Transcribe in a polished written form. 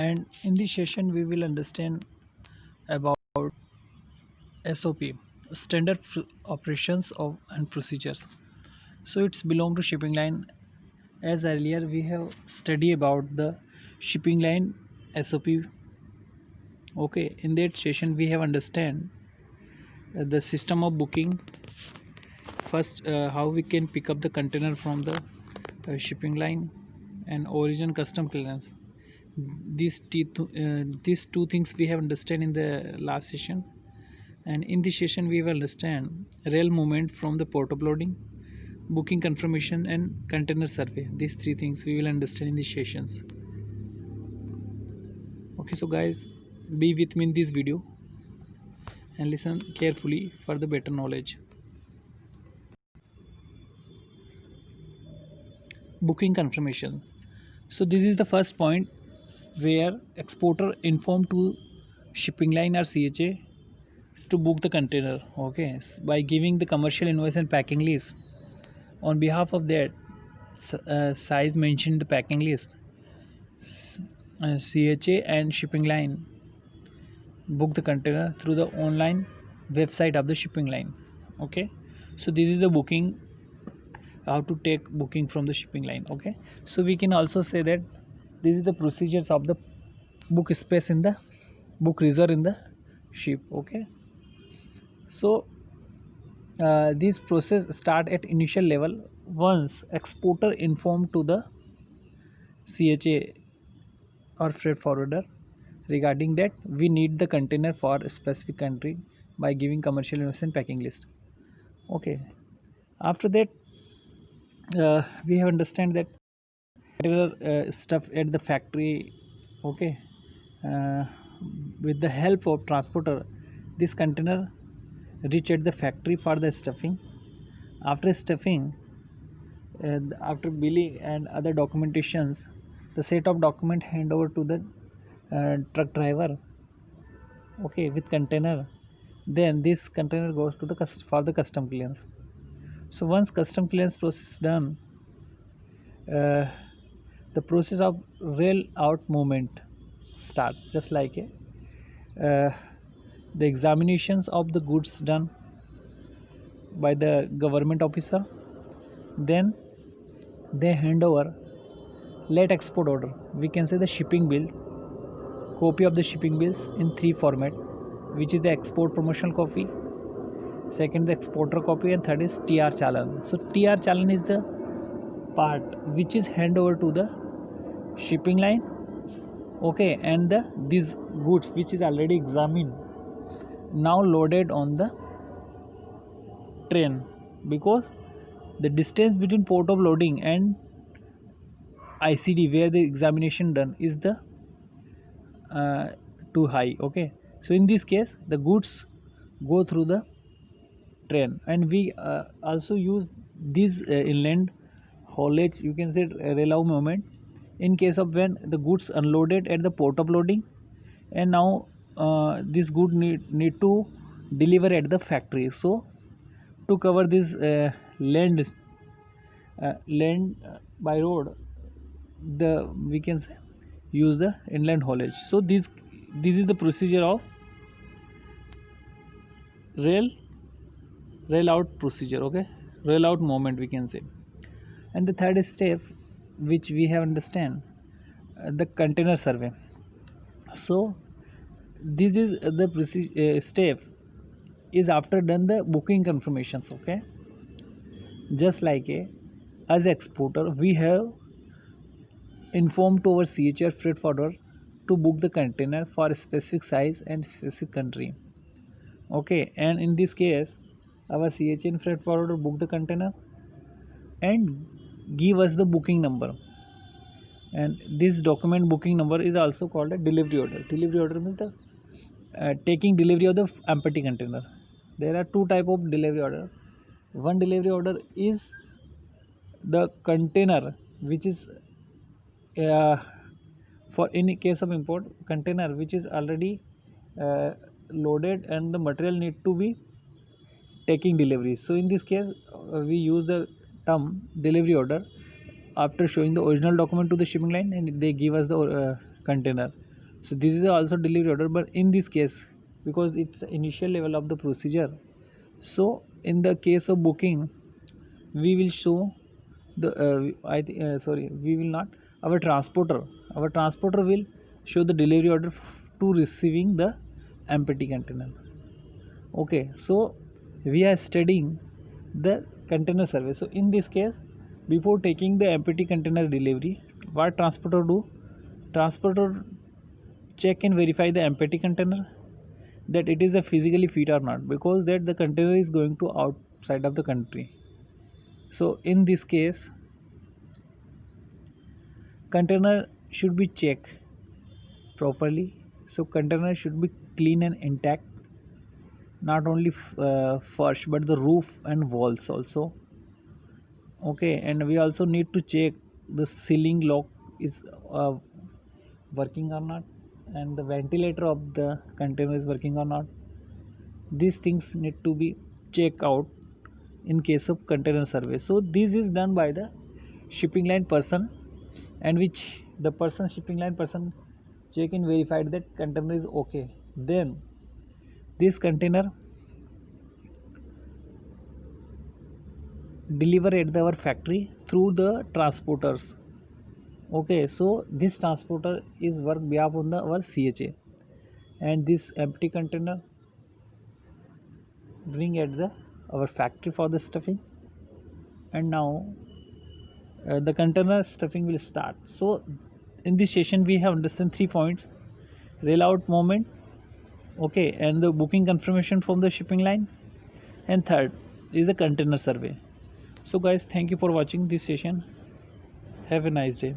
and in this session we will understand about SOP, standard operations of and procedures. So it's belong to shipping line. As earlier we have studied about the shipping line SOP. Okay, in that session we have understand the system of booking. First, how we can pick up the container from the shipping line and origin custom clearance. These two things we have understand in the last session, and in this session we will understand rail movement from the port of loading, booking confirmation and container survey. These three things we will understand in these sessions. Okay, so guys, be with me in this video and listen carefully for the better knowledge. Booking confirmation. So this is the first point where exporter inform to shipping line or CHA to book the container, okay, by giving the commercial invoice and packing list. On behalf of that size mentioned in the packing list, CHA and shipping line book the container through the online website of the shipping line. Okay, so this is the booking, how to take booking from the shipping line. Okay, so we can also say that this is the procedures of the book space in the book reserve in the ship. Okay, so this process start at initial level once exporter informed to the CHA or freight forwarder regarding that we need the container for a specific country by giving commercial invoice and packing list. Okay, after that we have understand that container stuff at the factory. Okay, uh, with the help of transporter this container reach at the factory for the stuffing. After stuffing, after billing and other documentations, the set of document hand over to the truck driver. Okay, with container, then this container goes to the for the custom clearance. So once custom clearance process done, uh, the process of rail out movement start, just like uh, the examinations of the goods done by the government officer. Then they hand over late export order. We can say the shipping bills, copy of the shipping bills in three format, which is the export promotional copy, second the exporter copy, and third is TR challan. So TR challan is the part which is hand over to the shipping line. Okay, and these goods which is already examined now loaded on the train, because the distance between port of loading and ICD where the examination done is the too high. Okay, so in this case the goods go through the train, and we also use this inland haulage, you can say rail movement, in case of when the goods unloaded at the port of loading, and now this good need to deliver at the factory. So to cover this land by road, the we can say use the inland haulage. So this is the procedure of rail rail out procedure. Okay, rail out movement we can say. And the third step which we have understand, the container survey. So this is the step is after done the booking confirmations. Okay, just like as exporter we have informed to our CHR freight forwarder to book the container for a specific size and specific country. Okay, and in this case our CHN freight forwarder book the container and give us the booking number, and this document booking number is also called a delivery order. Delivery order means the taking delivery of the empty container. There are two type of delivery order. One delivery order is the container which is uh, for in case of import container which is already loaded and the material need to be taking delivery. So in this case we use the term delivery order after showing the original document to the shipping line and they give us the container. So this is also delivery order, but in this case, because it's initial level of the procedure, so in the case of booking, we will show the sorry, we will not, our transporter will show the delivery order to receiving the empty container. Okay, so we are studying the container survey. So in this case, before taking the empty container delivery, what transporter do? Transporter check and verify the empty container, that it is a physically fit or not, because that the container is going to outside of the country. So in this case, container should be checked properly. So container should be clean and intact, not only first but the roof and walls also. Okay, and we also need to check the ceiling lock is working or not, and the ventilator of the container is working or not. These things need to be checked out in case of container survey. So this is done by the shipping line person, and which the person shipping line person check and verified that container is okay. Then this container deliver at our factory through the transporters. Okay, so this transporter is work behalf on the our CHA, and this empty container bring at the our factory for the stuffing. And now the container stuffing will start. So in this session we have understand 3 points: rail out moment, okay, and the booking confirmation from the shipping line, and third is the container survey. So guys, thank you for watching this session. Have a nice day.